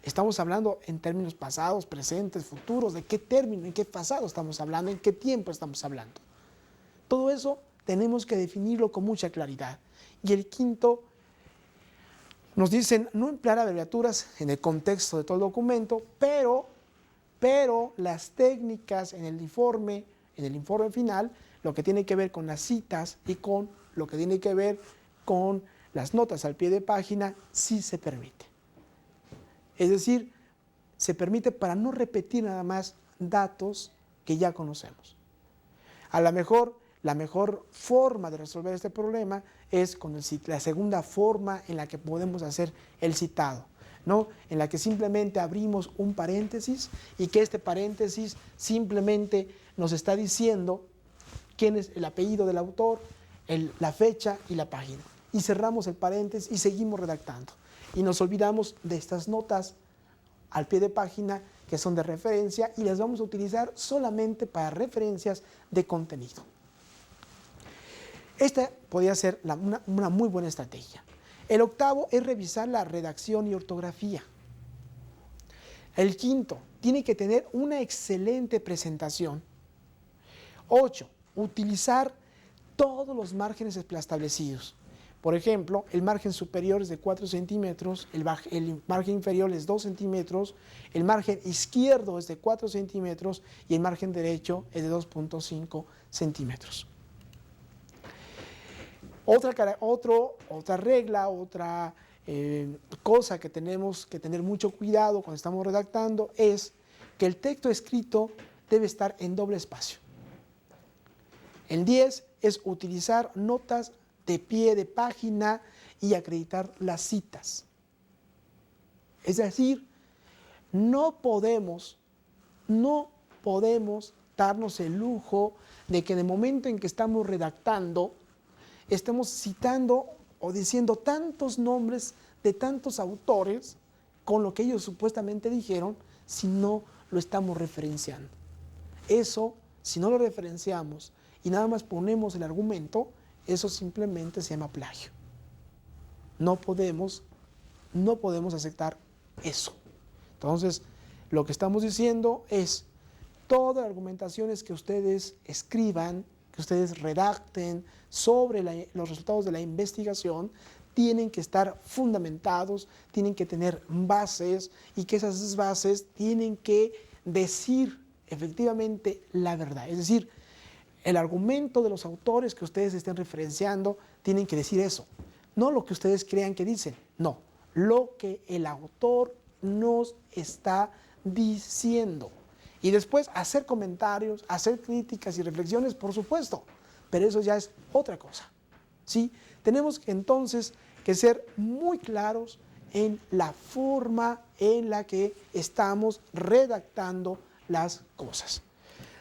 Estamos hablando en términos pasados, presentes, futuros, de qué término, en qué pasado estamos hablando, en qué tiempo estamos hablando. Todo eso tenemos que definirlo con mucha claridad. Y el quinto, nos dicen no emplear abreviaturas en el contexto de todo el documento, pero las técnicas en el informe final, lo que tiene que ver con las citas y con lo que tiene que ver con las notas al pie de página, sí se permite. Es decir, se permite para no repetir nada más datos que ya conocemos. A lo mejor, la mejor forma de resolver este problema es con la segunda forma en la que podemos hacer el citado, ¿no? En la que simplemente abrimos un paréntesis y que este paréntesis simplemente nos está diciendo quién es el apellido del autor, la fecha y la página. Y cerramos el paréntesis y seguimos redactando. Y nos olvidamos de estas notas al pie de página que son de referencia y las vamos a utilizar solamente para referencias de contenido. Esta podría ser una muy buena estrategia. El octavo es revisar la redacción y ortografía. El quinto, tiene que tener una excelente presentación. 8, utilizar todos los márgenes establecidos. Por ejemplo, el margen superior es de 4 centímetros, el margen inferior es 2 centímetros, el margen izquierdo es de 4 centímetros y el margen derecho es de 2.5 centímetros. Otra regla, otra cosa que tenemos que tener mucho cuidado cuando estamos redactando es que el texto escrito debe estar en doble espacio. El 10 es utilizar notas de pie de página y acreditar las citas. Es decir, no podemos darnos el lujo de que en el momento en que estamos redactando, estemos citando o diciendo tantos nombres de tantos autores con lo que ellos supuestamente dijeron, si no lo estamos referenciando. Eso, si no lo referenciamos y nada más ponemos el argumento, eso simplemente se llama plagio. No podemos aceptar eso. Entonces, lo que estamos diciendo es, todas las argumentaciones que ustedes escriban, que ustedes redacten sobre los resultados de la investigación, tienen que estar fundamentados, tienen que tener bases, y que esas bases tienen que decir efectivamente la verdad. Es decir, el argumento de los autores que ustedes estén referenciando tienen que decir eso. No lo que ustedes crean que dicen, no, lo que el autor nos está diciendo. Y después hacer comentarios, hacer críticas y reflexiones, por supuesto, pero eso ya es otra cosa, ¿sí? Tenemos entonces que ser muy claros en la forma en la que estamos redactando las cosas.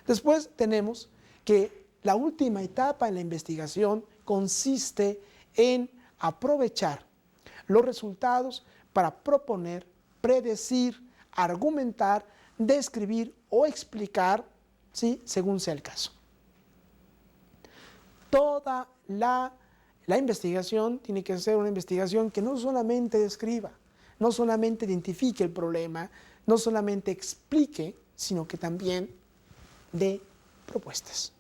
Después tenemos que la última etapa en la investigación consiste en aprovechar los resultados para proponer, predecir, argumentar, describir o explicar, ¿sí?, según sea el caso. Toda la investigación tiene que ser una investigación que no solamente describa, no solamente identifique el problema, no solamente explique, sino que también dé propuestas.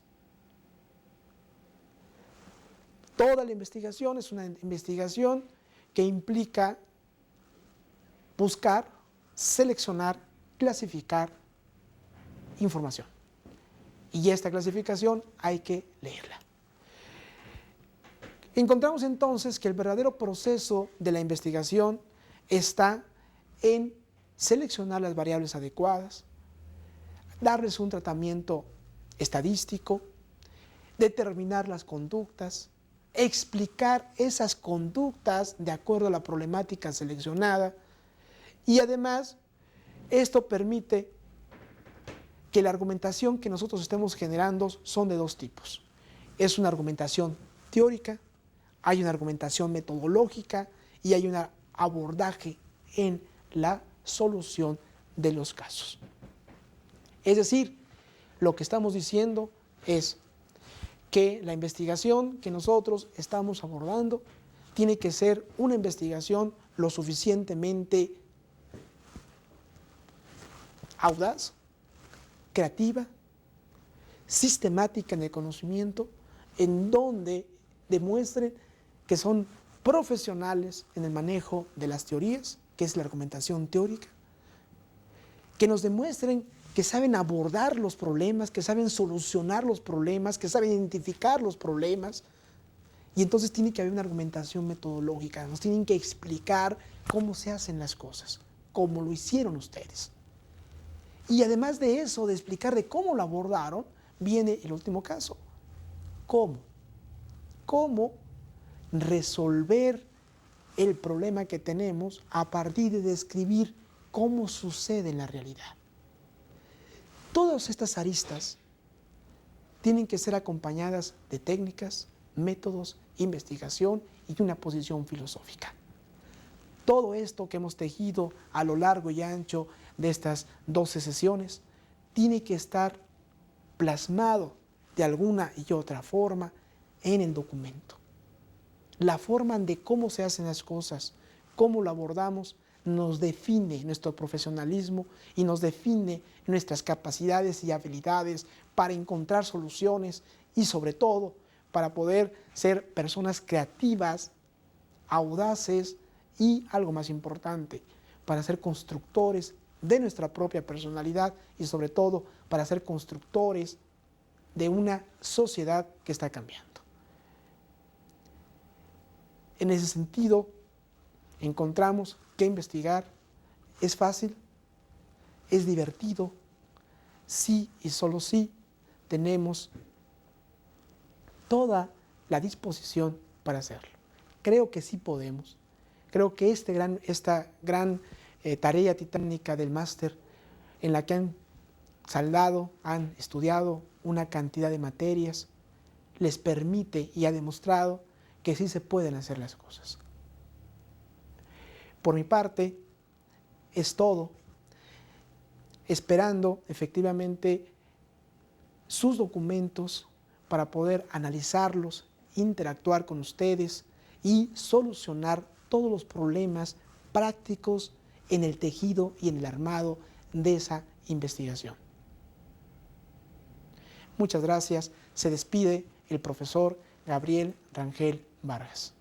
Toda la investigación es una investigación que implica buscar, seleccionar, clasificar información. Y esta clasificación hay que leerla. Encontramos entonces que el verdadero proceso de la investigación está en seleccionar las variables adecuadas, darles un tratamiento estadístico, determinar las conductas, explicar esas conductas de acuerdo a la problemática seleccionada, y además esto permite que la argumentación que nosotros estemos generando son de dos tipos. Es una argumentación teórica, hay una argumentación metodológica y hay un abordaje en la solución de los casos. Es decir, lo que estamos diciendo es que la investigación que nosotros estamos abordando tiene que ser una investigación lo suficientemente audaz, creativa, sistemática en el conocimiento, en donde demuestren que son profesionales en el manejo de las teorías, que es la argumentación teórica, que nos demuestren que saben abordar los problemas, que saben solucionar los problemas, que saben identificar los problemas. Y entonces tiene que haber una argumentación metodológica, nos tienen que explicar cómo se hacen las cosas, cómo lo hicieron ustedes. Y además de eso, de explicar de cómo lo abordaron, viene el último caso. ¿Cómo? ¿Cómo resolver el problema que tenemos a partir de describir cómo sucede en la realidad? Todas estas aristas tienen que ser acompañadas de técnicas, métodos, investigación y una posición filosófica. Todo esto que hemos tejido a lo largo y ancho de estas 12 sesiones tiene que estar plasmado de alguna y otra forma en el documento. La forma de cómo se hacen las cosas, cómo lo abordamos, nos define nuestro profesionalismo y nos define nuestras capacidades y habilidades para encontrar soluciones y sobre todo para poder ser personas creativas, audaces y, algo más importante, para ser constructores de nuestra propia personalidad y sobre todo para ser constructores de una sociedad que está cambiando. En ese sentido, encontramos que investigar es fácil, es divertido, sí y solo sí tenemos toda la disposición para hacerlo. Creo que sí podemos. Creo que esta gran tarea titánica del máster, en la que han saldado, han estudiado una cantidad de materias, les permite y ha demostrado que sí se pueden hacer las cosas. Por mi parte, es todo, esperando efectivamente sus documentos para poder analizarlos, interactuar con ustedes y solucionar todos los problemas prácticos en el tejido y en el armado de esa investigación. Muchas gracias. Se despide el profesor Gabriel Rangel Vargas.